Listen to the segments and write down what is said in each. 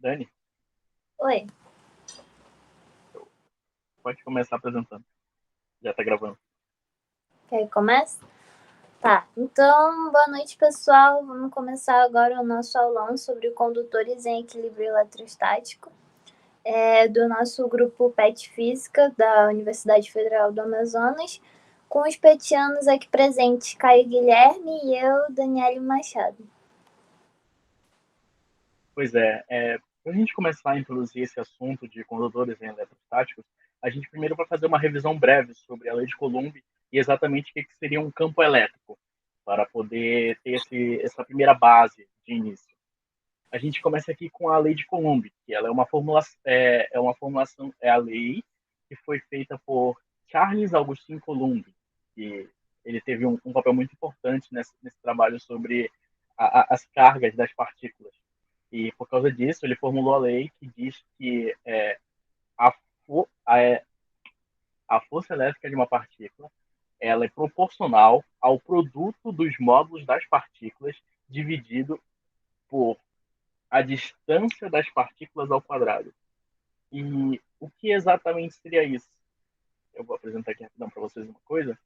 Dani, Oi, pode começar apresentando. Já tá gravando. quer que comece? Tá, então, boa noite, pessoal. Vamos começar agora o nosso aulão sobre condutores em equilíbrio eletrostático, do nosso grupo PET Física da Universidade Federal do Amazonas, com os petianos aqui presentes, Caio Guilherme e eu, Daniele Machado. Pois é, para a gente começar a introduzir esse assunto de condutores em eletrostáticos, a gente primeiro vai fazer uma revisão breve sobre a lei de Coulomb e exatamente o que seria um campo elétrico, para poder ter essa primeira base de início. A gente começa aqui com a lei de Coulomb, que ela é uma formulação, é a lei que foi feita por Charles Augustin Coulomb, que ele teve um papel muito importante nesse trabalho sobre as cargas das partículas. E por causa disso, ele formulou a lei que diz que a, fo a força elétrica de uma partícula ela é proporcional ao produto dos módulos das partículas dividido por a distância das partículas ao quadrado. E o que exatamente seria isso? Eu vou apresentar aqui rapidão para vocês uma coisa,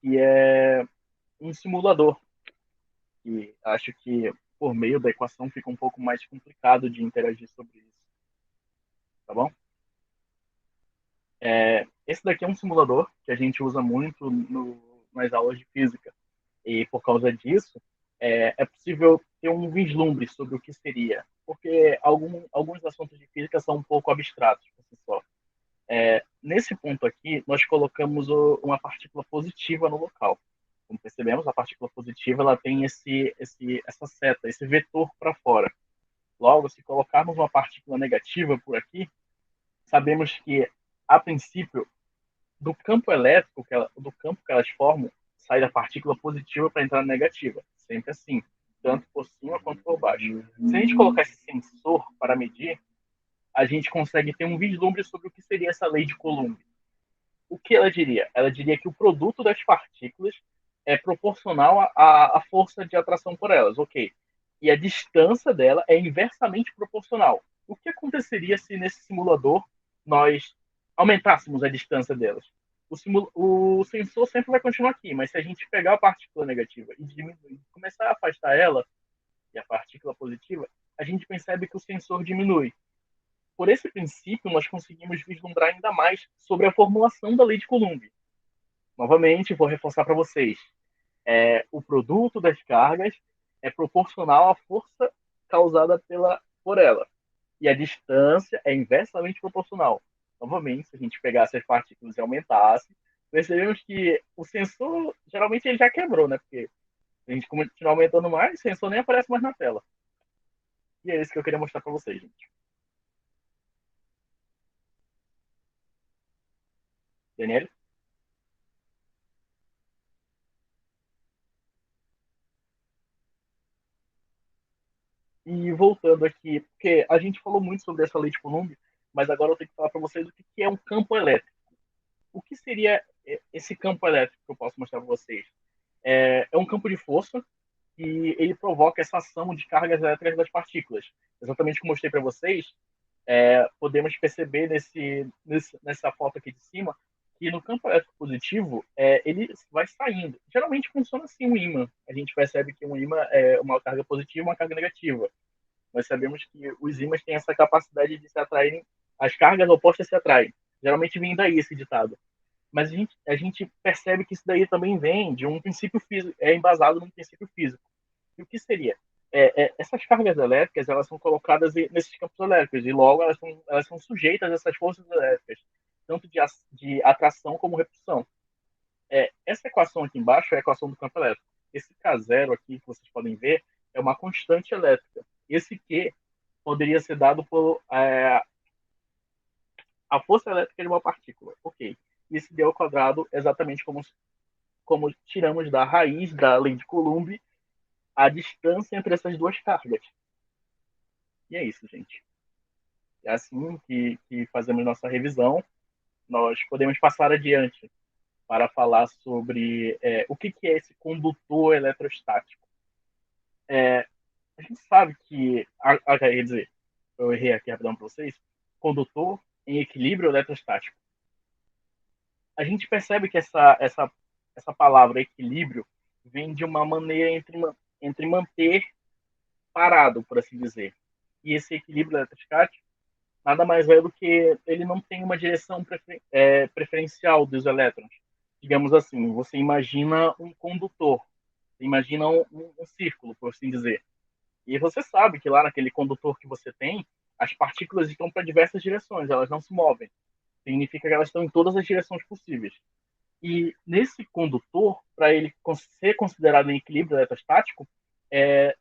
que é um simulador, que acho que por meio da equação fica um pouco mais complicado de interagir sobre isso, tá bom? Esse daqui é um simulador que a gente usa muito nas aulas de física. E por causa disso, é possível ter um vislumbre sobre o que seria. Porque alguns assuntos de física são um pouco abstratos por si só. Nesse ponto aqui, nós colocamos uma partícula positiva no local. Como percebemos, a partícula positiva ela tem essa seta, esse vetor para fora. Logo, se colocarmos uma partícula negativa por aqui, sabemos que, a princípio, do campo que elas formam, sai da partícula positiva para entrar na negativa. Sempre assim, tanto por cima quanto por baixo. Se a gente colocar esse sensor para medir, a gente consegue ter um vislumbre sobre o que seria essa lei de Coulomb. O que ela diria? Ela diria que o produto das partículas é proporcional à força de atração por elas, ok. E a distância dela é inversamente proporcional. O que aconteceria se nesse simulador nós aumentássemos a distância delas? O sensor sempre vai continuar aqui, mas se a gente pegar a partícula negativa e diminuir, começar a afastar ela, e a partícula positiva, a gente percebe que o sensor diminui. Por esse princípio, nós conseguimos vislumbrar ainda mais sobre a formulação da lei de Coulomb. Novamente, vou reforçar para vocês. O produto das cargas é proporcional à força causada por ela. E a distância é inversamente proporcional. Novamente, se a gente pegasse as partículas e aumentasse, percebemos que o sensor, geralmente, ele já quebrou, né? Porque se a gente continuar aumentando mais, o sensor nem aparece mais na tela. E é isso que eu queria mostrar para vocês, gente. Daniel? E voltando aqui, porque a gente falou muito sobre essa lei de Coulomb, mas agora eu tenho que falar para vocês o que é um campo elétrico. O que seria esse campo elétrico que eu posso mostrar para vocês? É um campo de força e ele provoca essa ação de cargas elétricas das partículas. Exatamente como eu mostrei para vocês, podemos perceber nessa foto aqui de cima que no campo elétrico positivo ele vai saindo. Geralmente funciona assim um ímã. A gente percebe que um ímã é uma carga positiva e uma carga negativa. Nós sabemos que os ímãs têm essa capacidade de se atraírem, as cargas opostas se atraem. Geralmente vem daí esse ditado. Mas a gente percebe que isso daí também vem de um princípio físico, é embasado num princípio físico. E o que seria? Essas cargas elétricas elas são colocadas nesses campos elétricos e logo elas são sujeitas a essas forças elétricas, tanto de atração como repulsão. Essa equação aqui embaixo é a equação do campo elétrico. Esse K0 aqui que vocês podem ver é uma constante elétrica. Esse Q poderia ser dado por a força elétrica de uma partícula. Ok. E esse D ao quadrado é exatamente como tiramos da raiz da lei de Coulomb a distância entre essas duas cargas. E é isso, gente. É assim que fazemos nossa revisão. Nós podemos passar adiante para falar sobre o que é esse condutor eletrostático. A gente sabe que, quer dizer, eu errei aqui rapidão para vocês, condutor em equilíbrio eletrostático. A gente percebe que essa palavra equilíbrio vem de uma maneira entre manter parado, por assim dizer. E esse equilíbrio eletrostático nada mais é do que ele não tem uma direção preferencial dos elétrons. Digamos assim, você imagina um condutor, você imagina um círculo, por assim dizer. E você sabe que lá naquele condutor que você tem, as partículas estão para diversas direções, elas não se movem. Significa que elas estão em todas as direções possíveis. E nesse condutor, para ele ser considerado em equilíbrio eletrostático,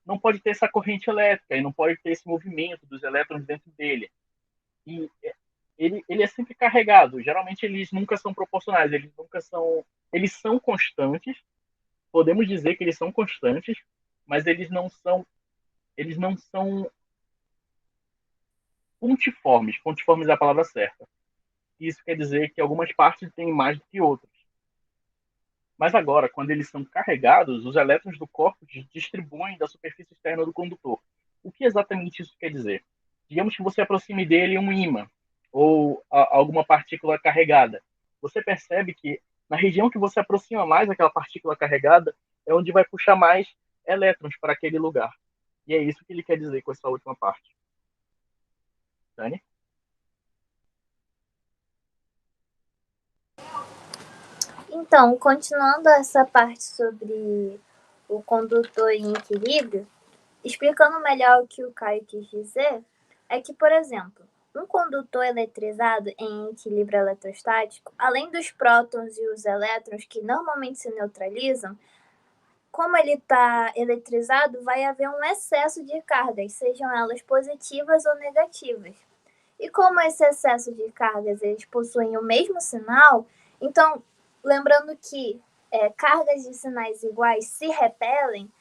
não pode ter essa corrente elétrica e não pode ter esse movimento dos elétrons dentro dele. E ele é sempre carregado. Geralmente eles nunca são proporcionais, eles são constantes. Podemos dizer que eles são constantes, mas eles não são pontiformes. Pontiformes é a palavra certa. Isso quer dizer que algumas partes têm mais do que outras. Mas agora, quando eles são carregados, os elétrons do corpo distribuem da superfície externa do condutor. O que exatamente isso quer dizer? Digamos que você aproxime dele um ímã ou alguma partícula carregada. Você percebe que na região que você aproxima mais aquela partícula carregada é onde vai puxar mais elétrons para aquele lugar. E é isso que ele quer dizer com essa última parte. Dani? Então, continuando essa parte sobre o condutor em equilíbrio, explicando melhor o que o Caio quis dizer, é que, por exemplo, um condutor eletrizado em equilíbrio eletrostático, além dos prótons e os elétrons que normalmente se neutralizam, como ele está eletrizado, vai haver um excesso de cargas, sejam elas positivas ou negativas. E como esse excesso de cargas eles possuem o mesmo sinal, então, lembrando que cargas de sinais iguais se repelem,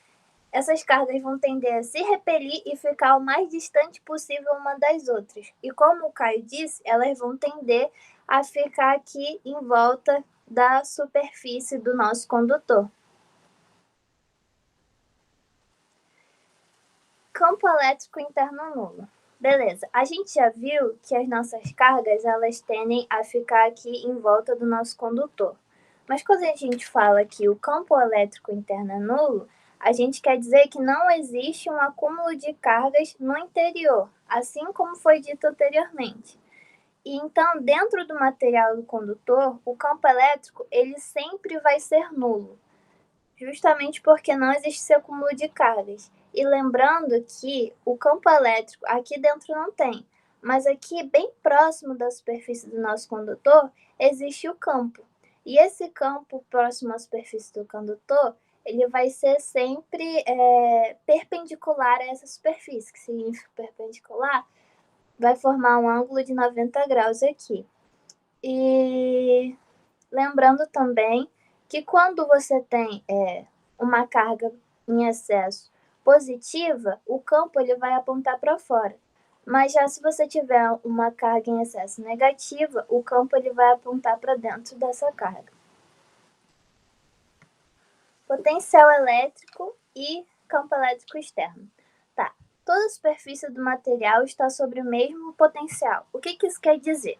essas cargas vão tender a se repelir e ficar o mais distante possível uma das outras. E como o Caio disse, elas vão tender a ficar aqui em volta da superfície do nosso condutor. Campo elétrico interno nulo. Beleza, a gente já viu que as nossas cargas elas tendem a ficar aqui em volta do nosso condutor. Mas quando a gente fala que o campo elétrico interno é nulo, a gente quer dizer que não existe um acúmulo de cargas no interior, assim como foi dito anteriormente. E então, dentro do material do condutor, o campo elétrico ele sempre vai ser nulo, justamente porque não existe esse acúmulo de cargas. E lembrando que o campo elétrico aqui dentro não tem, mas aqui bem próximo da superfície do nosso condutor existe o campo. E esse campo próximo à superfície do condutor, ele vai ser sempre perpendicular a essa superfície, que significa perpendicular, vai formar um ângulo de 90 graus aqui. E lembrando também que quando você tem uma carga em excesso positiva, o campo ele vai apontar para fora. Mas já se você tiver uma carga em excesso negativa, o campo ele vai apontar para dentro dessa carga. Potencial elétrico e campo elétrico externo. Tá. Toda a superfície do material está sobre o mesmo potencial. O que isso quer dizer?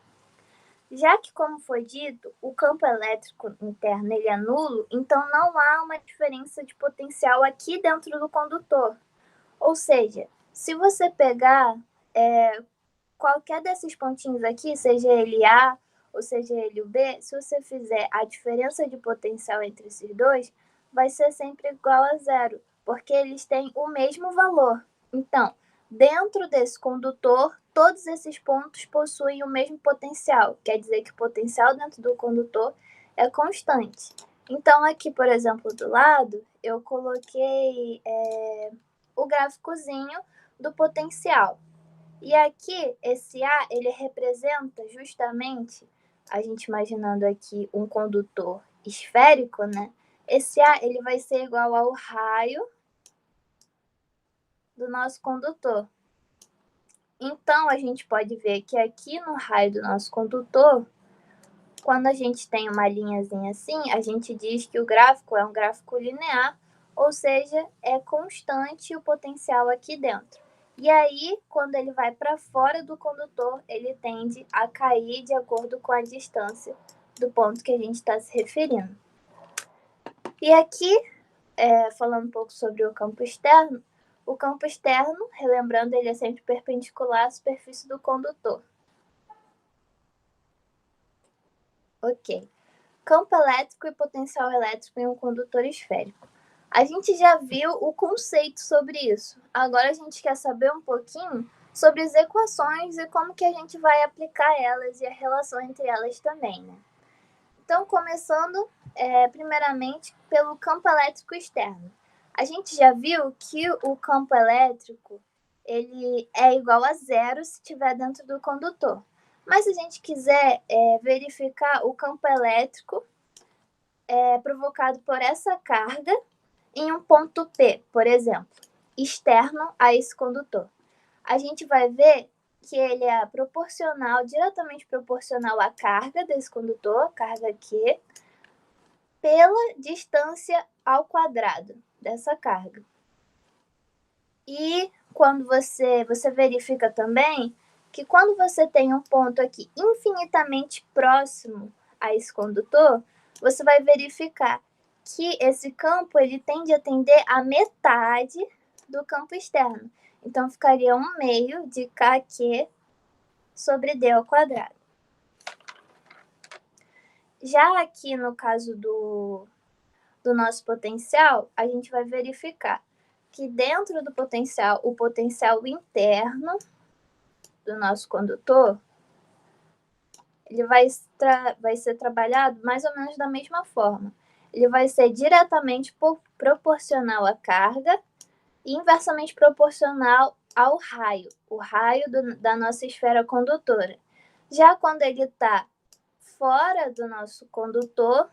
Já que, como foi dito, o campo elétrico interno ele é nulo, então não há uma diferença de potencial aqui dentro do condutor. Ou seja, se você pegar qualquer desses pontinhos aqui, seja ele A ou seja ele o B, se você fizer a diferença de potencial entre esses dois, vai ser sempre igual a zero, porque eles têm o mesmo valor. Então, dentro desse condutor, todos esses pontos possuem o mesmo potencial. Quer dizer que o potencial dentro do condutor é constante. Então, aqui, por exemplo, do lado, eu coloquei o gráficozinho do potencial. E aqui, esse A, ele representa justamente, a gente imaginando aqui um condutor esférico, né? Esse A, ele vai ser igual ao raio do nosso condutor. Então, a gente pode ver que aqui no raio do nosso condutor, quando a gente tem uma linhazinha assim, a gente diz que o gráfico é um gráfico linear, ou seja, é constante o potencial aqui dentro. E aí, quando ele vai para fora do condutor, ele tende a cair de acordo com a distância do ponto que a gente está se referindo. E aqui, falando um pouco sobre o campo externo, relembrando, ele é sempre perpendicular à superfície do condutor. Ok. Campo elétrico e potencial elétrico em um condutor esférico. A gente já viu o conceito sobre isso. Agora a gente quer saber um pouquinho sobre as equações e como que a gente vai aplicar elas e a relação entre elas também, né? Então, começando primeiramente pelo campo elétrico externo. A gente já viu que o campo elétrico ele é igual a zero se estiver dentro do condutor. Mas se a gente quiser verificar o campo elétrico provocado por essa carga em um ponto P, por exemplo, externo a esse condutor, a gente vai ver que ele é diretamente proporcional à carga desse condutor, carga Q, pela distância ao quadrado dessa carga. E quando você verifica também que quando você tem um ponto aqui infinitamente próximo a esse condutor, você vai verificar que esse campo ele tende a tender a metade do campo externo. Então, ficaria 1/2 de KQ sobre D ao quadrado. Já aqui no caso do nosso potencial, a gente vai verificar que dentro do potencial, o potencial interno do nosso condutor, ele vai ser trabalhado mais ou menos da mesma forma. Ele vai ser diretamente proporcional à carga e inversamente proporcional ao raio, o raio da nossa esfera condutora. Já quando ele está fora do nosso condutor,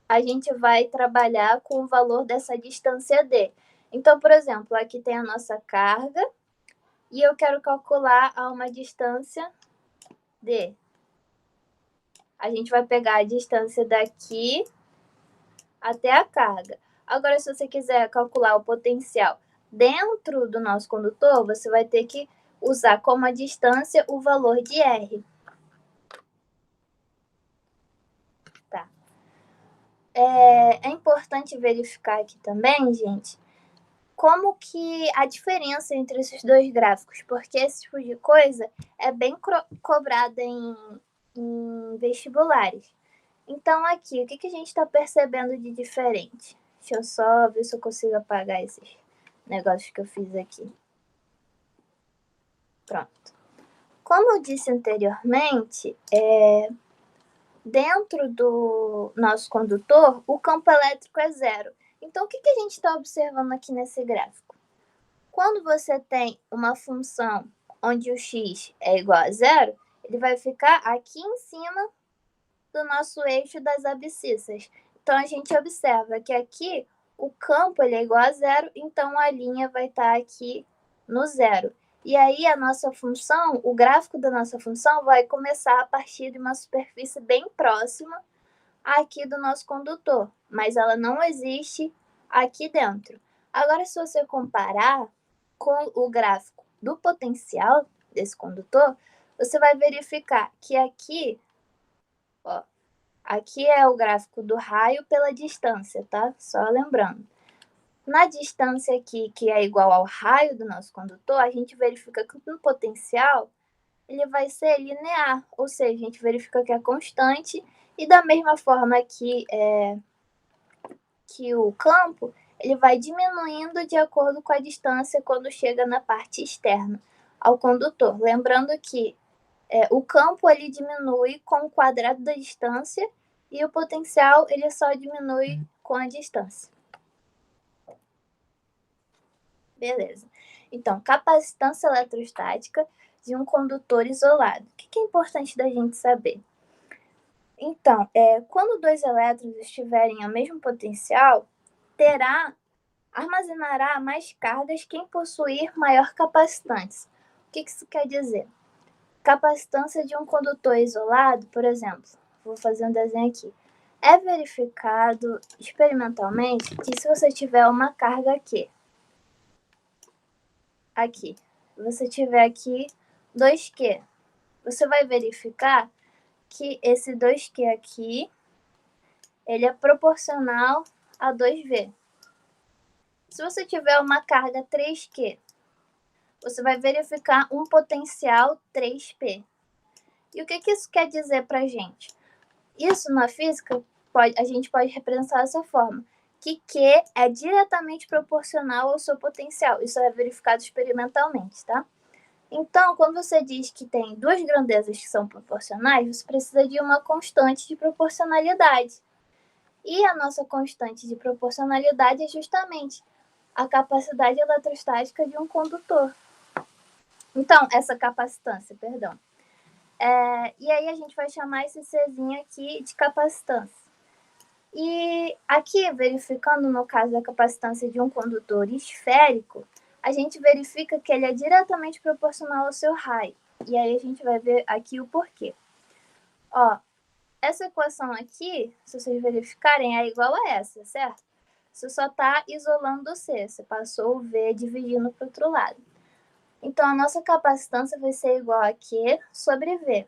a gente vai trabalhar com o valor dessa distância D. Então, por exemplo, aqui tem a nossa carga e eu quero calcular a uma distância D. A gente vai pegar a distância daqui até a carga. Agora, se você quiser calcular o potencial dentro do nosso condutor, você vai ter que usar como a distância o valor de R. Tá. É importante verificar aqui também, gente, como que a diferença entre esses dois gráficos, porque esse tipo de coisa é bem cobrada em vestibulares. Então, aqui, o que a gente está percebendo de diferente? Deixa eu só ver se eu consigo apagar esses negócios que eu fiz aqui. Pronto. Como eu disse anteriormente, dentro do nosso condutor, o campo elétrico é zero. Então, o que a gente está observando aqui nesse gráfico? Quando você tem uma função onde o x é igual a zero, ele vai ficar aqui em cima do nosso eixo das abscissas. Então, a gente observa que aqui o campo ele é igual a zero, então a linha vai estar aqui no zero. E aí a nossa função, o gráfico da nossa função vai começar a partir de uma superfície bem próxima aqui do nosso condutor, mas ela não existe aqui dentro. Agora, se você comparar com o gráfico do potencial desse condutor, você vai verificar que aqui, ó, aqui é o gráfico do raio pela distância, tá? Só lembrando. Na distância aqui, que é igual ao raio do nosso condutor, a gente verifica que no potencial ele vai ser linear, ou seja, a gente verifica que é constante, e da mesma forma que o campo, ele vai diminuindo de acordo com a distância quando chega na parte externa ao condutor. Lembrando que o campo ele diminui com o quadrado da distância e o potencial ele só diminui com a distância. Beleza. Então, capacitância eletrostática de um condutor isolado. O que é importante da gente saber? Então, quando dois elétrons estiverem ao mesmo potencial, armazenará mais cargas quem possuir maior capacitância. O que isso quer dizer? Capacitância de um condutor isolado, por exemplo, vou fazer um desenho aqui, É verificado experimentalmente que se você tiver uma carga aqui, você tiver aqui 2Q, você vai verificar que esse 2Q aqui, ele é proporcional a 2V. Se você tiver uma carga 3Q, você vai verificar um potencial 3P. E o que isso quer dizer para a gente? Isso na física, a gente pode representar dessa forma, que Q é diretamente proporcional ao seu potencial. Isso é verificado experimentalmente, tá? Então, quando você diz que tem duas grandezas que são proporcionais, você precisa de uma constante de proporcionalidade. E a nossa constante de proporcionalidade é justamente a capacidade eletrostática de um condutor. Então, essa capacitância, perdão. E aí a gente vai chamar esse Czinho aqui de capacitância. E aqui, verificando no caso da capacitância de um condutor esférico, a gente verifica que ele é diretamente proporcional ao seu raio. E aí a gente vai ver aqui o porquê. Ó, essa equação aqui, se vocês verificarem, é igual a essa, certo? Você só está isolando o C, você passou o V dividindo para o outro lado. Então, a nossa capacitância vai ser igual a Q sobre V.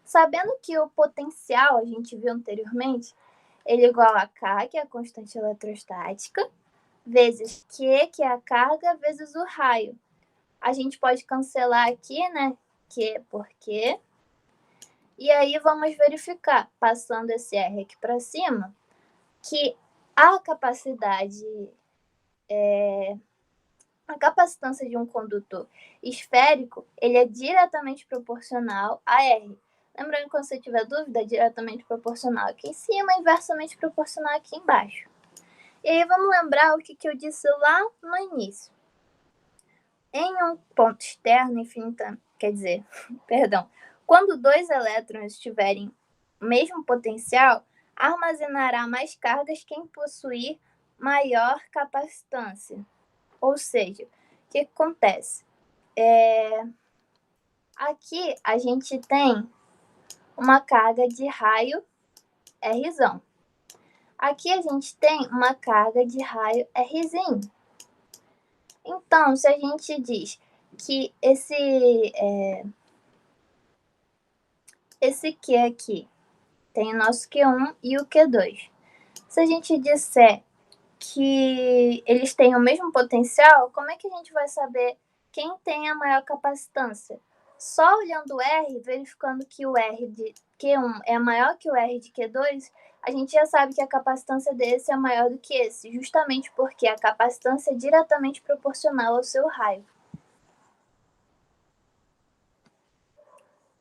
Sabendo que o potencial, a gente viu anteriormente, ele é igual a K, que é a constante eletrostática, vezes Q, que é a carga, vezes o raio. A gente pode cancelar aqui, né? Q por Q. E aí vamos verificar, passando esse R aqui para cima, que a capacitância de um condutor esférico, ele é diretamente proporcional a R. Lembrando que quando você tiver dúvida, é diretamente proporcional aqui em cima, inversamente proporcional aqui embaixo. E aí vamos lembrar o que eu disse lá no início. Em um ponto externo infinitamente, quando dois elétrons tiverem o mesmo potencial, armazenará mais cargas quem possuir maior capacitância. Ou seja, o que acontece? Aqui a gente tem uma carga de raio R. Aqui a gente tem uma carga de raio Rzinho. Então, se a gente diz que esse Q aqui tem o nosso Q1 e o Q2. Se a gente disser que eles têm o mesmo potencial, como é que a gente vai saber quem tem a maior capacitância? Só olhando o R, verificando que o R de Q1 é maior que o R de Q2, a gente já sabe que a capacitância desse é maior do que esse, justamente porque a capacitância é diretamente proporcional ao seu raio.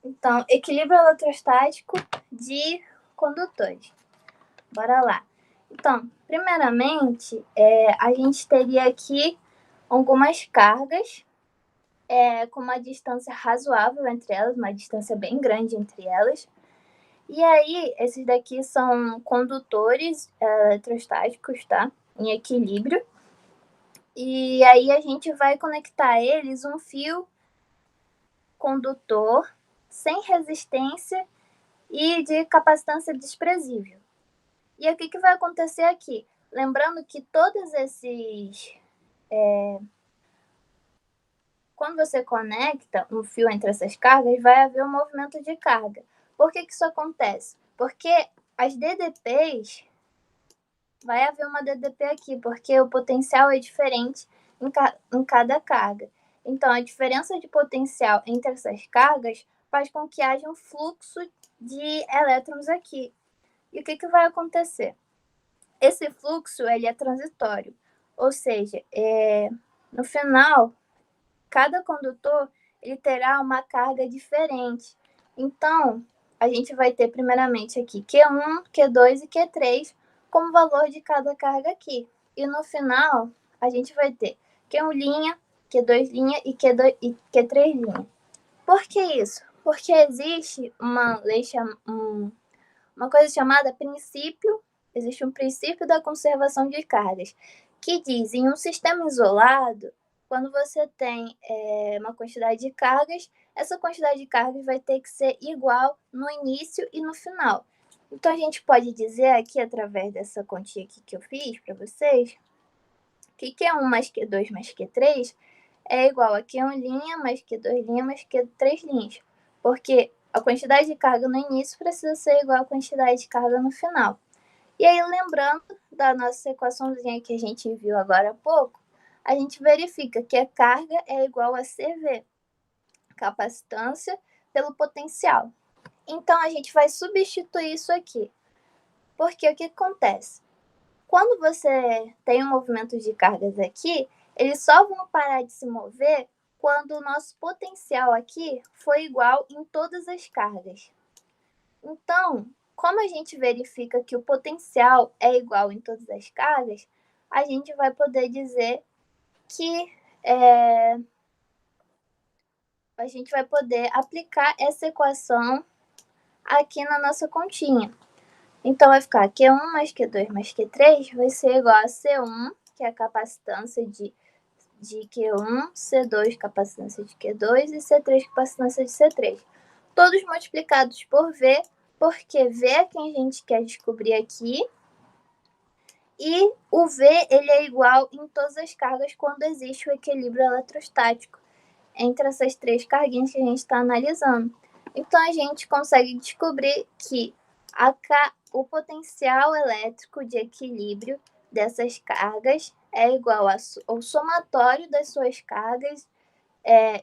Então, equilíbrio eletrostático de condutores. Bora lá. Então, primeiramente, a gente teria aqui algumas cargas com uma distância razoável entre elas, uma distância bem grande entre elas. E aí, esses daqui são condutores eletrostáticos, tá? Em equilíbrio. E aí a gente vai conectar a eles um fio condutor sem resistência e de capacitância desprezível. E o que vai acontecer aqui? Lembrando que todos esses... Quando você conecta um fio entre essas cargas, vai haver um movimento de carga. Por que isso acontece? Porque as DDPs, vai haver uma DDP aqui, porque o potencial é diferente em cada carga. Então, a diferença de potencial entre essas cargas faz com que haja um fluxo de elétrons aqui. E o que vai acontecer? Esse fluxo ele é transitório, ou seja, no final, cada condutor ele terá uma carga diferente. Então, a gente vai ter primeiramente aqui Q1, Q2 e Q3 como valor de cada carga aqui. E no final, a gente vai ter Q1', Q2' e Q3'. Por que isso? Porque existe uma coisa chamada existe um princípio da conservação de cargas, que diz, em um sistema isolado, quando você tem uma quantidade de cargas, essa quantidade de cargas vai ter que ser igual no início e no final. Então, a gente pode dizer aqui, através dessa continha aqui que eu fiz para vocês, que Q1 mais Q2 mais Q3 é igual a Q1' mais Q2' mais Q3'. Porque a quantidade de carga no início precisa ser igual à quantidade de carga no final. E aí, lembrando da nossa equaçãozinha que a gente viu agora há pouco, a gente verifica que a carga é igual a CV, capacitância pelo potencial. Então, a gente vai substituir isso aqui. Porque o que acontece? Quando você tem um movimento de cargas aqui, eles só vão parar de se mover quando o nosso potencial aqui for igual em todas as cargas. Então, como a gente verifica que o potencial é igual em todas as cargas, a gente vai poder dizer que a gente vai poder aplicar essa equação aqui na nossa continha. Então, vai ficar Q1 mais Q2 mais Q3 vai ser igual a C1, que é a capacitância de Q1, C2, capacitância de Q2 e C3, capacitância de C3. Todos multiplicados por V, porque V é quem a gente quer descobrir aqui. E o V ele é igual em todas as cargas quando existe o equilíbrio eletrostático entre essas três carguinhas que a gente está analisando. Então, a gente consegue descobrir que o potencial elétrico de equilíbrio dessas cargas é igual ao somatório das suas cargas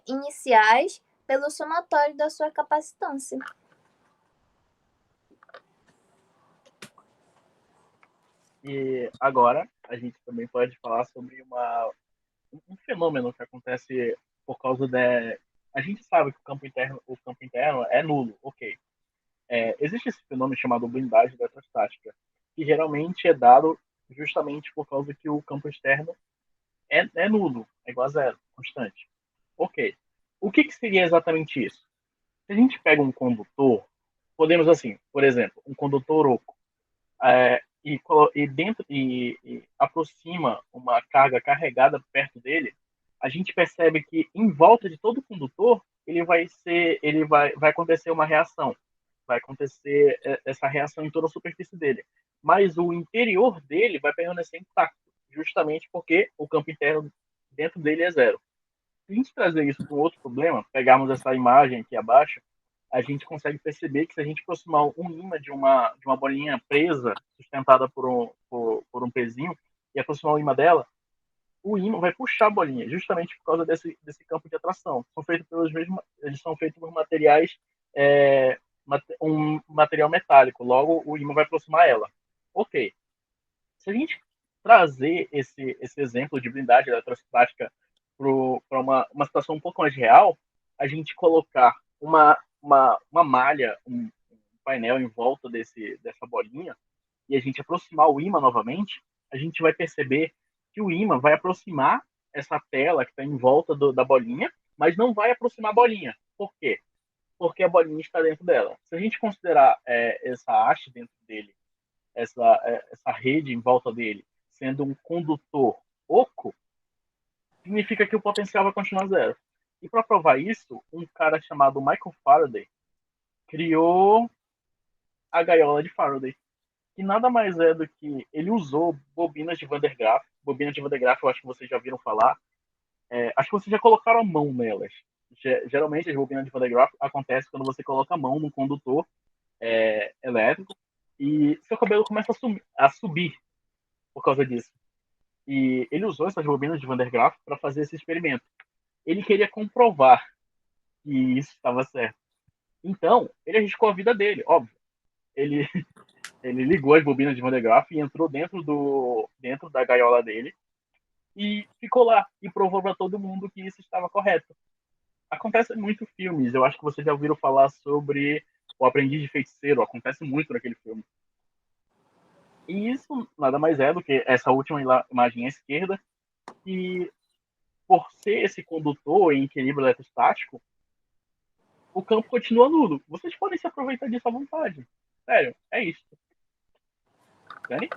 iniciais pelo somatório da sua capacitância. E agora a gente também pode falar sobre um fenômeno que acontece por causa da. A gente sabe que o campo interno é nulo, ok. Existe esse fenômeno chamado blindagem eletrostática, que geralmente é dado justamente por causa que o campo externo é nulo, é igual a zero, constante. Ok. O que seria exatamente isso? Se a gente pega um condutor, podemos assim, por exemplo, um condutor oco, e aproxima uma carga carregada perto dele, a gente percebe que em volta de todo condutor vai acontecer uma reação, vai acontecer essa reação em toda a superfície dele, mas o interior dele vai permanecer intacto, justamente porque o campo interno dentro dele é zero. Se a gente trazer isso para um outro problema, pegarmos essa imagem aqui abaixo, a gente consegue perceber que se a gente aproximar um ímã de uma bolinha presa, sustentada por um pezinho, e aproximar o ímã dela, o ímã vai puxar a bolinha, justamente por causa desse campo de atração. Eles são feitos por materiais, um material metálico, logo o ímã vai aproximar ela. Ok. Se a gente trazer esse exemplo de blindagem eletrostática para uma situação um pouco mais real, a gente colocar uma malha, um painel em volta dessa bolinha, e a gente aproximar o ímã novamente, a gente vai perceber que o ímã vai aproximar essa tela que está em volta da bolinha, mas não vai aproximar a bolinha. Por quê? Porque a bolinha está dentro dela. Se a gente considerar essa haste dentro dele, essa rede em volta dele, sendo um condutor oco, significa que o potencial vai continuar zero. E para provar isso, um cara chamado Michael Faraday criou a gaiola de Faraday, que nada mais é do que ele usou bobinas de Van der Graaf. Bobinas de Van der Graaf, eu acho que vocês já viram falar. Acho que vocês já colocaram a mão nelas. Geralmente, as bobinas de Van der Graaf acontecem quando você coloca a mão num condutor elétrico e seu cabelo começa a subir por causa disso. E ele usou essas bobinas de Van der Graaf para fazer esse experimento. Ele queria comprovar que isso estava certo. Então, ele arriscou a vida dele, óbvio. Ele, ele ligou as bobinas de Van der Graaf e entrou dentro da gaiola dele e ficou lá e provou para todo mundo que isso estava correto. Acontece muito em filmes. Eu acho que vocês já ouviram falar sobre O Aprendiz de Feiticeiro. Acontece muito naquele filme. E isso nada mais é do que essa última imagem à esquerda, que por ser esse condutor em equilíbrio eletrostático, o campo continua nulo. Vocês podem se aproveitar disso à vontade. Sério, é isso. Dani?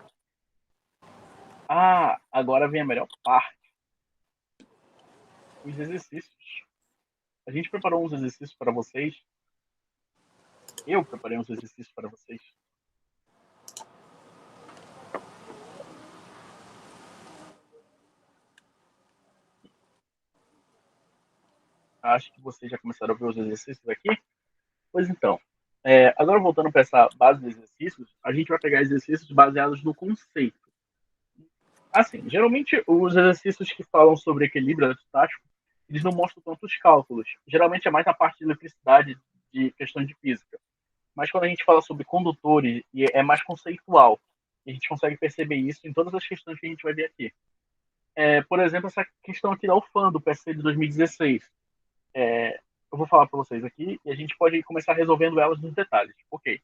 Agora vem a melhor parte. Os exercícios. A gente preparou uns exercícios para vocês. Eu preparei uns exercícios para vocês. Acho que vocês já começaram a ver os exercícios aqui. Pois então, agora voltando para essa base de exercícios, a gente vai pegar exercícios baseados no conceito. Assim, geralmente os exercícios que falam sobre equilíbrio eletrostático, eles não mostram tantos cálculos. Geralmente é mais na parte de eletricidade, de questão de física. Mas quando a gente fala sobre condutores, é mais conceitual. E a gente consegue perceber isso em todas as questões que a gente vai ver aqui. Por exemplo, essa questão aqui da UFAM, do PSC de 2016. Eu vou falar para vocês aqui e a gente pode começar resolvendo elas nos detalhes. Ok.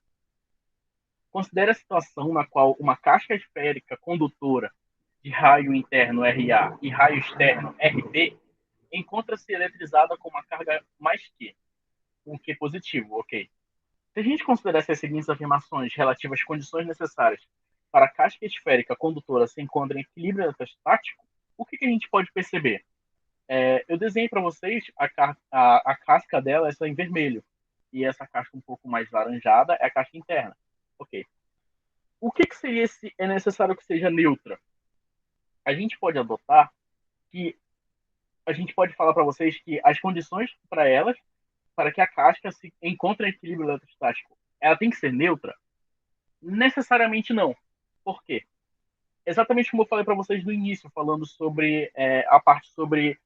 Considere a situação na qual uma caixa esférica condutora de raio interno RA e raio externo RB encontra-se eletrizada com uma carga mais Q, um Q positivo, ok. Se a gente considerasse as seguintes afirmações relativas às condições necessárias para a casca esférica condutora se encontra em equilíbrio eletrostático, o que a gente pode perceber? Eu desenhei para vocês a casca dela, essa em vermelho. E essa casca um pouco mais laranjada é a casca interna. Ok. O que seria é necessário que seja neutra? A gente pode adotar que a gente pode falar para vocês que as condições para elas, para que a casca se encontre em equilíbrio eletrostático, ela tem que ser neutra? Necessariamente não. Por quê? Exatamente como eu falei para vocês no início, falando sobre a parte sobre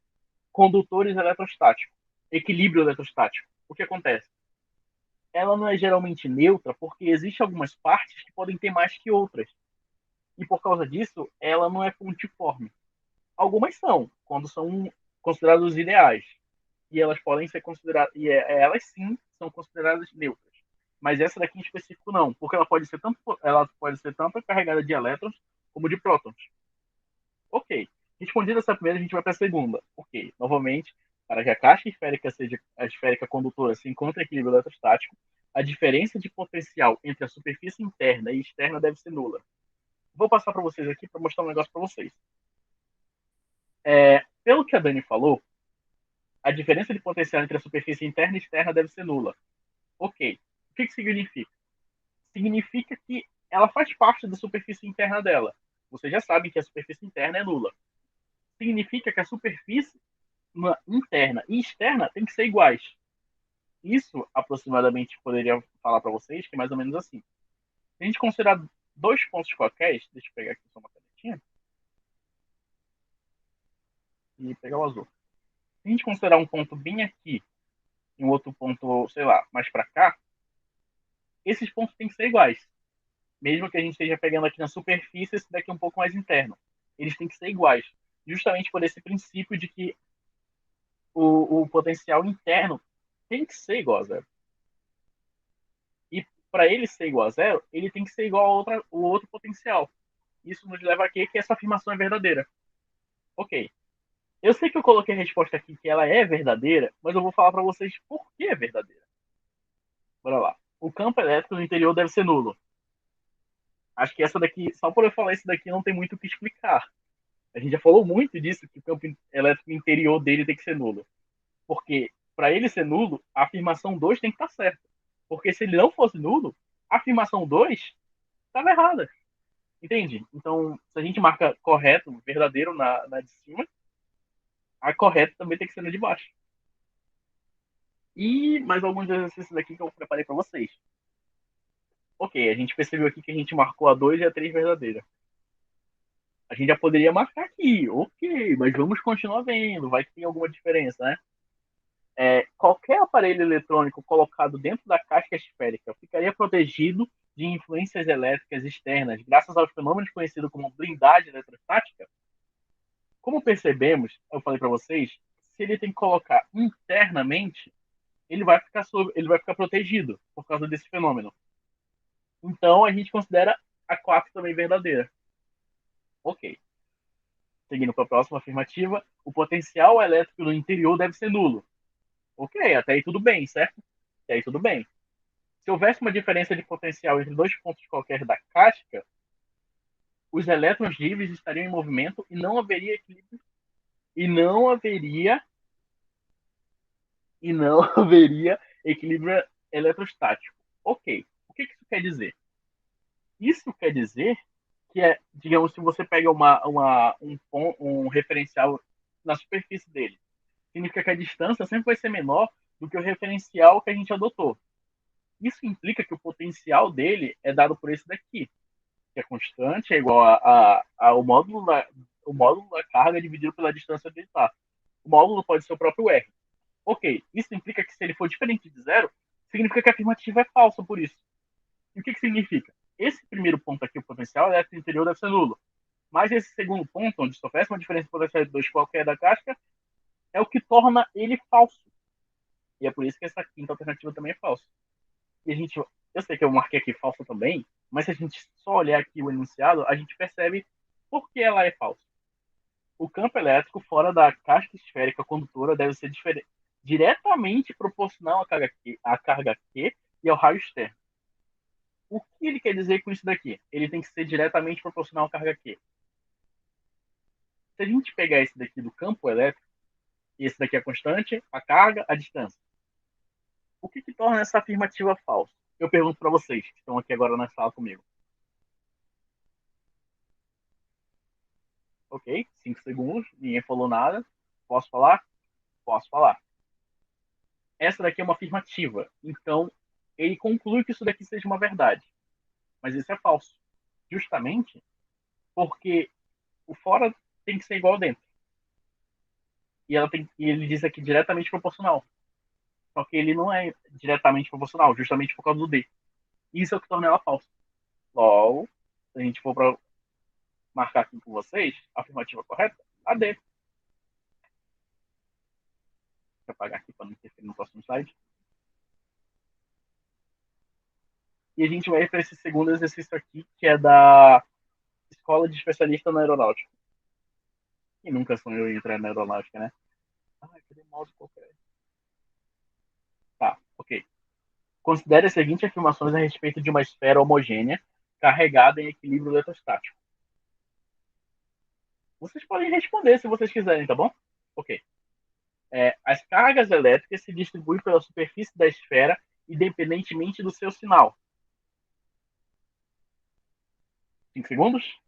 condutores eletrostáticos, equilíbrio eletrostático. O que acontece? Ela não é geralmente neutra porque existem algumas partes que podem ter mais que outras. E por causa disso, ela não é pontiforme. Algumas são, quando são consideradas ideais. E elas podem ser consideradas, elas sim são consideradas neutras. Mas essa daqui em específico não, porque ela pode ser tanto carregada de elétrons como de prótons. Ok. Respondida essa primeira, a gente vai para a segunda. Ok. Novamente, para que a caixa esférica seja a esférica condutora se encontre em equilíbrio eletrostático, a diferença de potencial entre a superfície interna e externa deve ser nula. Vou passar para vocês aqui para mostrar um negócio para vocês. Pelo que a Dani falou, a diferença de potencial entre a superfície interna e externa deve ser nula. Ok. O que significa? Significa que ela faz parte da superfície interna dela. Vocês já sabem que a superfície interna é nula. Significa que a superfície interna e externa tem que ser iguais. Isso, aproximadamente, poderia falar para vocês que é mais ou menos assim. Se a gente considerar dois pontos qualquer, deixa eu pegar aqui só uma canetinha e pegar o azul. Se a gente considerar um ponto bem aqui e um outro ponto, sei lá, mais para cá, esses pontos têm que ser iguais. Mesmo que a gente esteja pegando aqui na superfície, esse daqui é um pouco mais interno. Eles têm que ser iguais. Justamente por esse princípio de que o potencial interno tem que ser igual a zero. E para ele ser igual a zero, ele tem que ser igual ao outro potencial. Isso nos leva a quê? Que essa afirmação é verdadeira. Ok. Eu sei que eu coloquei a resposta aqui que ela é verdadeira, mas eu vou falar para vocês por que é verdadeira. Bora lá. O campo elétrico no interior deve ser nulo. Acho que essa daqui, só por eu falar isso daqui, não tem muito o que explicar. A gente já falou muito disso, que o campo elétrico interior dele tem que ser nulo. Porque, para ele ser nulo, a afirmação 2 tem que estar certa. Porque se ele não fosse nulo, a afirmação 2 estava errada. Entende? Então, se a gente marca correto, verdadeiro na de cima, a correta também tem que ser na de baixo. E mais alguns exercícios aqui que eu preparei para vocês. Ok, a gente percebeu aqui que a gente marcou a 2 e a 3 verdadeira. A gente já poderia marcar aqui, ok, mas vamos continuar vendo, vai que tem alguma diferença, né? Qualquer aparelho eletrônico colocado dentro da casca esférica ficaria protegido de influências elétricas externas, graças aos fenômenos conhecidos como blindagem eletrostática? Como percebemos, eu falei para vocês, se ele tem que colocar internamente, ele vai ficar protegido por causa desse fenômeno. Então a gente considera a 4 também verdadeira. Ok. Seguindo para a próxima afirmativa, o potencial elétrico no interior deve ser nulo. Ok, até aí tudo bem, certo? Até aí tudo bem. Se houvesse uma diferença de potencial entre dois pontos qualquer da casca, os elétrons livres estariam em movimento e não haveria equilíbrio e não haveria equilíbrio eletrostático. Ok. O que isso quer dizer? Isso quer dizer que digamos, se você pega um referencial na superfície dele, significa que a distância sempre vai ser menor do que o referencial que a gente adotou. Isso implica que o potencial dele é dado por esse daqui, que é constante, é igual ao módulo da carga dividido pela distância onde ele está. O módulo pode ser o próprio R. Ok, isso implica que se ele for diferente de zero, significa que a afirmativa é falsa por isso. E o que significa? Esse primeiro ponto aqui, o potencial elétrico interior deve ser nulo. Mas esse segundo ponto, onde se oferece uma diferença de potencial de 2 qualquer da casca, é o que torna ele falso. E é por isso que essa quinta alternativa também é falsa. E a gente, eu sei que eu marquei aqui falsa também, mas se a gente só olhar aqui o enunciado, a gente percebe por que ela é falsa. O campo elétrico fora da casca esférica condutora deve ser diretamente proporcional à carga Q e ao raio externo. O que ele quer dizer com isso daqui? Ele tem que ser diretamente proporcional à carga Q. Se a gente pegar esse daqui do campo elétrico, e esse daqui é a constante, a carga, a distância. O que torna essa afirmativa falsa? Eu pergunto para vocês que estão aqui agora na sala comigo. Ok? 5 segundos, ninguém falou nada. Posso falar? Posso falar. Essa daqui é uma afirmativa. Então, ele conclui que isso daqui seja uma verdade. Mas isso é falso. Justamente porque o fora tem que ser igual ao dentro. E ele diz aqui diretamente proporcional. Só que ele não é diretamente proporcional, justamente por causa do D. Isso é o que torna ela falsa. Logo, se a gente for para marcar aqui com vocês, a afirmativa correta, a D. Deixa eu apagar aqui para não interferir no próximo slide. E a gente vai para esse segundo exercício aqui, que é da Escola de Especialista na Aeronáutica. E nunca sonhou em entrar na aeronáutica, né? Ai, cadê o mouse qualquer? Tá, ok. Considere as seguintes afirmações a respeito de uma esfera homogênea carregada em equilíbrio eletrostático. Vocês podem responder se vocês quiserem, tá bom? Ok. As cargas elétricas se distribuem pela superfície da esfera independentemente do seu sinal. 5 segundos?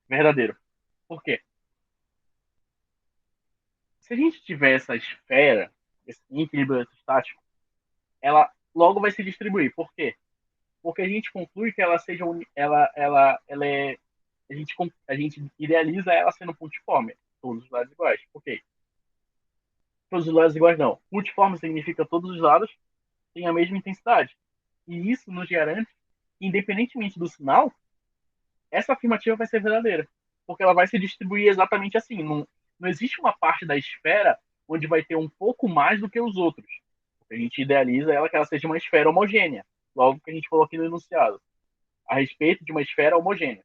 Verdadeiro. Por quê? Se a gente tiver essa esfera, esse equilíbrio eletrostático, ela logo vai se distribuir. Por quê? Porque a gente conclui que ela seja ela é a gente idealiza ela sendo pontiforme, todos os lados iguais. Ok. Todos os lados iguais não. Multiforme significa todos os lados têm a mesma intensidade. E isso nos garante que, independentemente do sinal, essa afirmativa vai ser verdadeira. Porque ela vai se distribuir exatamente assim. Não existe uma parte da esfera onde vai ter um pouco mais do que os outros. A gente idealiza ela que ela seja uma esfera homogênea. Logo que a gente falou aqui no enunciado. A respeito de uma esfera homogênea.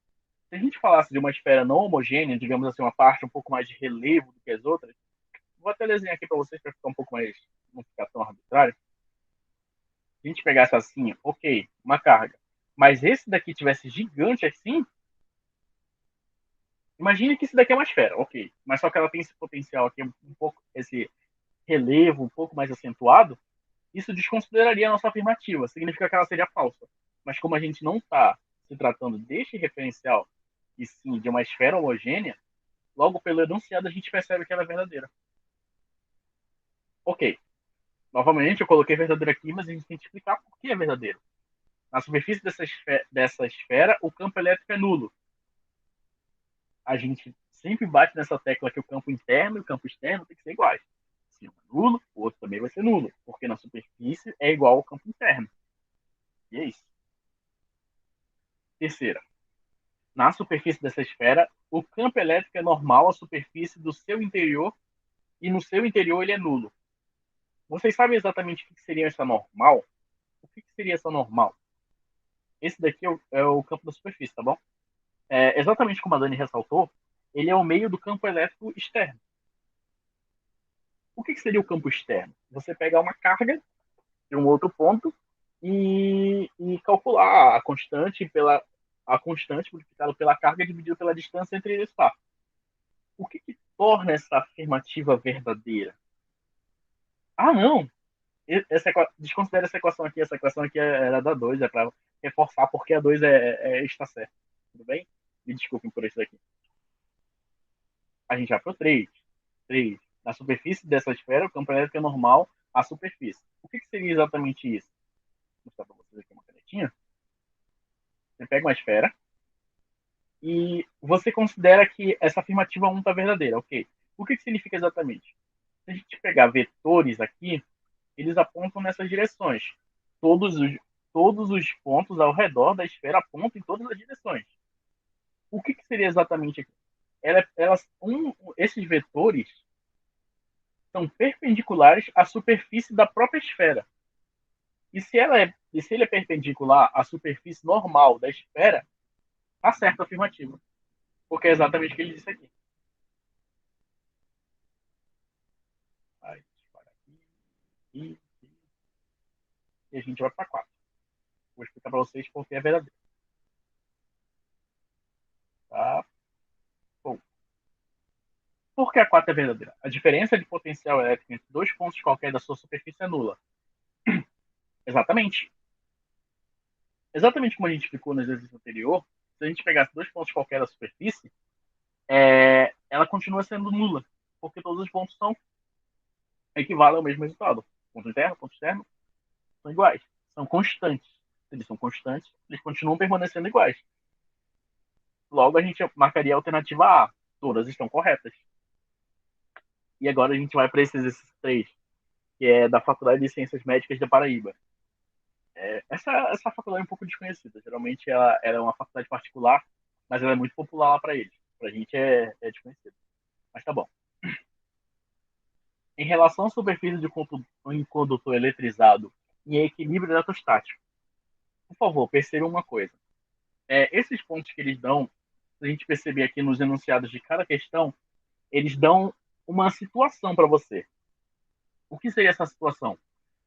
Se a gente falasse de uma esfera não homogênea, digamos assim, uma parte um pouco mais de relevo do que as outras, vou até desenhar aqui para vocês para ficar um pouco mais, não ficar tão arbitrário. Se a gente pegasse assim, ok, uma carga, mas esse daqui tivesse gigante assim, imagine que esse daqui é uma esfera, ok, mas só que ela tem esse potencial aqui, um pouco, esse relevo um pouco mais acentuado, isso desconsideraria a nossa afirmativa, significa que ela seria falsa. Mas como a gente não está se tratando deste referencial, e sim de uma esfera homogênea, logo pelo enunciado a gente percebe que ela é verdadeira. Ok, novamente eu coloquei verdadeiro aqui, mas a gente tem que explicar por que é verdadeiro. Na superfície dessa esfera, o campo elétrico é nulo. A gente sempre bate nessa tecla que o campo interno e o campo externo tem que ser iguais. Se um é nulo, o outro também vai ser nulo, porque na superfície é igual ao campo interno. E é isso. Terceira, na superfície dessa esfera, o campo elétrico é normal à superfície do seu interior e no seu interior ele é nulo. Vocês sabem exatamente o que seria essa normal? O que seria essa normal? Esse daqui é o campo da superfície, tá bom? Exatamente como a Dani ressaltou, ele é o meio do campo elétrico externo. O que seria o campo externo? Você pegar uma carga de um outro ponto e calcular a constante multiplicada pela carga dividido pela distância entre eles estar. O que torna essa afirmativa verdadeira? Ah, não! Desconsidera essa equação aqui era da 2, é para reforçar porque a 2 está certa. Tudo bem? Me desculpem por isso aqui. A gente vai para o 3. 3. Na superfície dessa esfera, o campo elétrico é normal à superfície. O que seria exatamente isso? Vou mostrar para vocês aqui uma canetinha. Você pega uma esfera e você considera que essa afirmativa 1 está verdadeira, ok? O que significa exatamente? Se a gente pegar vetores aqui, eles apontam nessas direções. Todos os, todos os pontos ao redor da esfera apontam em todas as direções. O que seria exatamente aqui? Esses vetores são perpendiculares à superfície da própria esfera. E se ele é perpendicular à superfície normal da esfera, está certo a afirmativa. Porque é exatamente o que ele disse aqui. E a gente vai para 4. Vou explicar para vocês por que é verdadeiro. Tá? Bom. Por que a 4 é verdadeira? A diferença de potencial elétrico entre dois pontos qualquer da sua superfície é nula. Exatamente. Exatamente como a gente explicou no exercício anterior, se a gente pegasse dois pontos qualquer da superfície, ela continua sendo nula, porque todos os pontos equivalem ao mesmo resultado. Ponto interno, ponto externo, são iguais. São constantes. Se eles são constantes, eles continuam permanecendo iguais. Logo, a gente marcaria a alternativa A. Todas estão corretas. E agora a gente vai para esse exercício 3, que é da Faculdade de Ciências Médicas da Paraíba. Essa faculdade é um pouco desconhecida. Geralmente ela é uma faculdade particular, mas ela é muito popular lá para eles. Para a gente é desconhecida. Mas tá bom. Em relação à superfície de um condutor eletrizado em equilíbrio eletrostático, por favor, percebam uma coisa. Esses pontos que eles dão, se a gente perceber aqui nos enunciados de cada questão, eles dão uma situação para você. O que seria essa situação?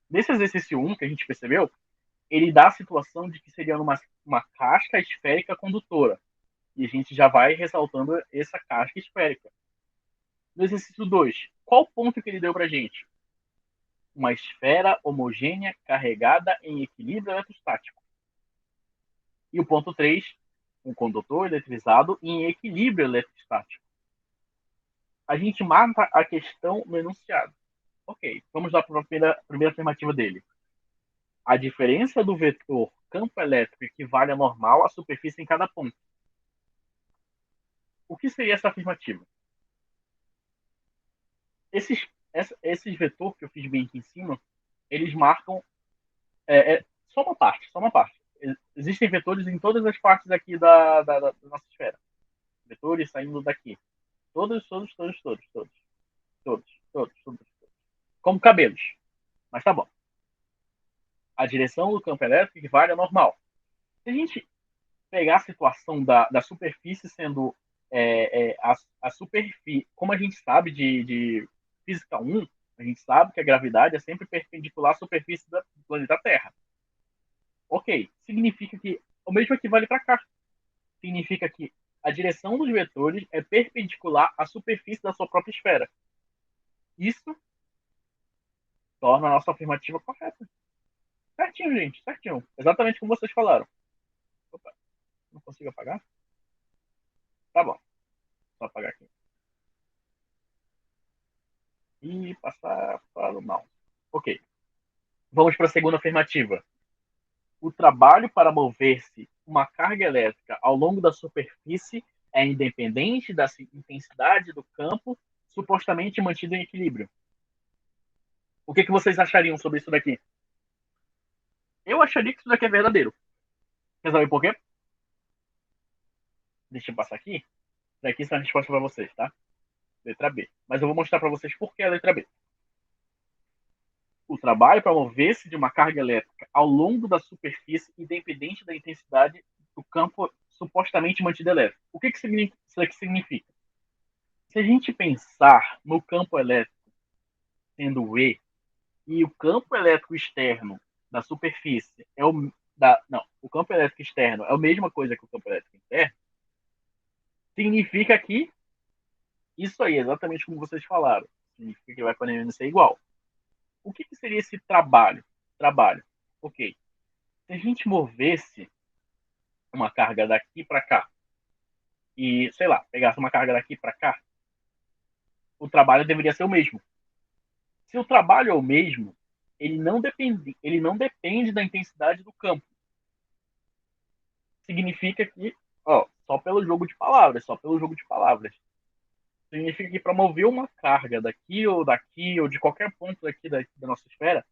Nesse exercício 1 que a gente percebeu, ele dá a situação de que seria uma casca esférica condutora. E a gente já vai ressaltando essa casca esférica. No exercício 2, qual ponto que ele deu para a gente? Uma esfera homogênea carregada em equilíbrio eletrostático. E o ponto 3, um condutor eletrizado em equilíbrio eletrostático. A gente mata a questão no enunciado. Ok, vamos lá para a primeira afirmativa dele. A diferença do vetor campo elétrico equivale a normal à superfície em cada ponto. O que seria essa afirmativa? Esses vetores que eu fiz bem aqui em cima, eles marcam só uma parte, só uma parte. Existem vetores em todas as partes aqui da nossa esfera. Vetores saindo daqui. Todos. Como cabelos. Mas tá bom. A direção do campo elétrico equivale a normal. Se a gente pegar a situação da superfície sendo a superfície, como a gente sabe de física 1, a gente sabe que a gravidade é sempre perpendicular à superfície do planeta Terra. Ok, significa que o mesmo equivale para cá. Significa que a direção dos vetores é perpendicular à superfície da sua própria esfera. Isso torna a nossa afirmativa correta. Certinho, gente, certinho. Exatamente como vocês falaram. Opa, não consigo apagar? Tá bom, só apagar aqui. E passar para o não. Ok. Vamos para a segunda afirmativa. O trabalho para mover-se uma carga elétrica ao longo da superfície é independente da intensidade do campo supostamente mantido em equilíbrio. O que vocês achariam sobre isso daqui? Eu acharia que isso daqui é verdadeiro. Quer saber por quê? Deixa eu passar aqui. Daqui está a resposta para vocês, tá? Letra B. Mas eu vou mostrar para vocês por que a letra B. O trabalho para mover-se de uma carga elétrica ao longo da superfície, independente da intensidade do campo supostamente mantido elétrico. O que isso aqui significa? Se a gente pensar no campo elétrico sendo o E, e o campo elétrico externo da superfície o campo elétrico externo é a mesma coisa que o campo elétrico interno, significa que isso aí, exatamente como vocês falaram, significa que vai permanecer igual. O que seria esse trabalho? Trabalho. Ok. Se a gente movesse uma carga daqui para cá e, sei lá, pegasse uma carga daqui para cá, o trabalho deveria ser o mesmo. Se o trabalho é o mesmo, ele não depende da intensidade do campo. Significa que, só pelo jogo de palavras, significa que para mover uma carga daqui, ou de qualquer ponto daqui da nossa esfera,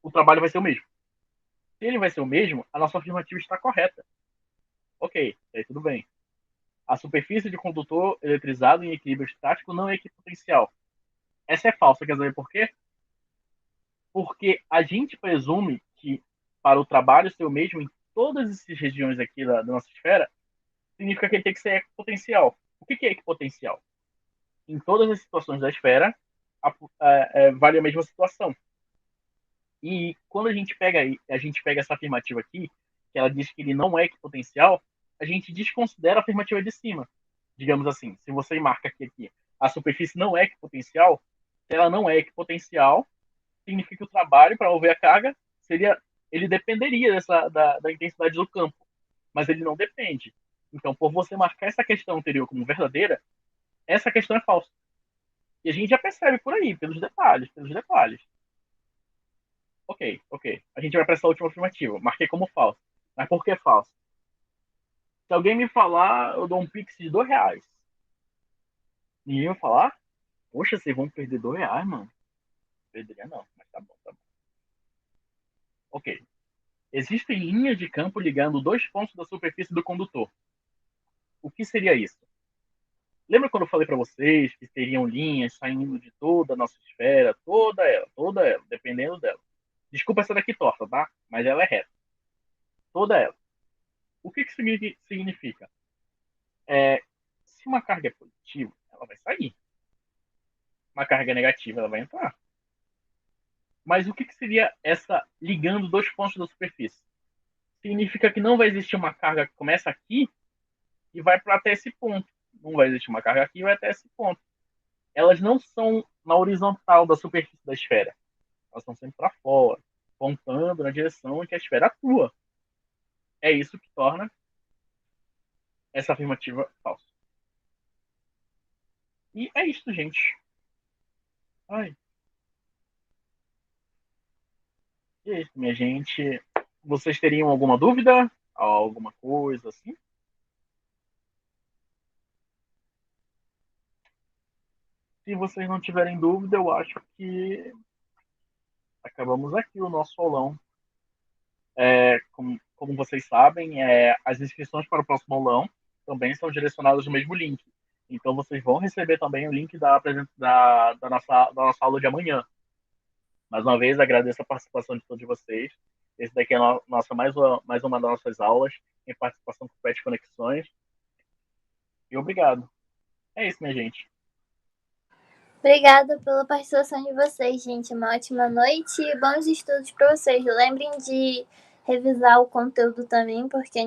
o trabalho vai ser o mesmo. Se ele vai ser o mesmo, a nossa afirmativa está correta. Ok, aí tudo bem. A superfície de condutor eletrizado em equilíbrio estático não é equipotencial. Essa é falsa, quer saber por quê? Porque a gente presume que para o trabalho ser o mesmo em todas essas regiões aqui da nossa esfera, significa que ele tem que ser equipotencial. O que é equipotencial? Em todas as situações da esfera, vale a mesma situação. E quando a gente pega essa afirmativa aqui, que ela diz que ele não é equipotencial, a gente desconsidera a afirmativa de cima. Digamos assim, se você marca aqui a superfície não é equipotencial, se ela não é equipotencial, significa que o trabalho para mover a carga ele dependeria da intensidade do campo, mas ele não depende. Então, por você marcar essa questão anterior como verdadeira, essa questão é falsa. E a gente já percebe por aí, pelos detalhes. Ok. A gente vai para essa última afirmativa. Marquei como falso. Mas por que falso? Se alguém me falar, eu dou um pix de R$2. Ninguém vai falar? Poxa, vocês vão perder R$2, mano. Perderia não, mas tá bom. Ok. Existem linhas de campo ligando dois pontos da superfície do condutor. O que seria isso? Lembra quando eu falei para vocês que teriam linhas saindo de toda a nossa esfera, toda ela, dependendo dela. Desculpa essa daqui torta, tá? Mas ela é reta. Toda ela. O que significa? Se uma carga é positiva, ela vai sair. Uma carga negativa, ela vai entrar. Mas o que seria essa ligando dois pontos da superfície? Significa que não vai existir uma carga que começa aqui e vai para até esse ponto. Não vai existir uma carga aqui e vai até esse ponto. Elas não são na horizontal da superfície da esfera. Elas estão sempre para fora, apontando na direção em que a esfera atua. É isso que torna essa afirmativa falsa. E é isso, gente. Ai. E é isso, minha gente. Vocês teriam alguma dúvida? Alguma coisa assim? Se vocês não tiverem dúvida, eu acho que acabamos aqui o nosso aulão. Como vocês sabem, as inscrições para o próximo aulão também são direcionadas no mesmo link. Então, vocês vão receber também o link da nossa aula de amanhã. Mais uma vez, agradeço a participação de todos vocês. Esse daqui é mais uma das nossas aulas em participação com o PET Conexões. E obrigado. É isso, minha gente. Obrigada pela participação de vocês, gente. Uma ótima noite e bons estudos para vocês. Lembrem de revisar o conteúdo também, porque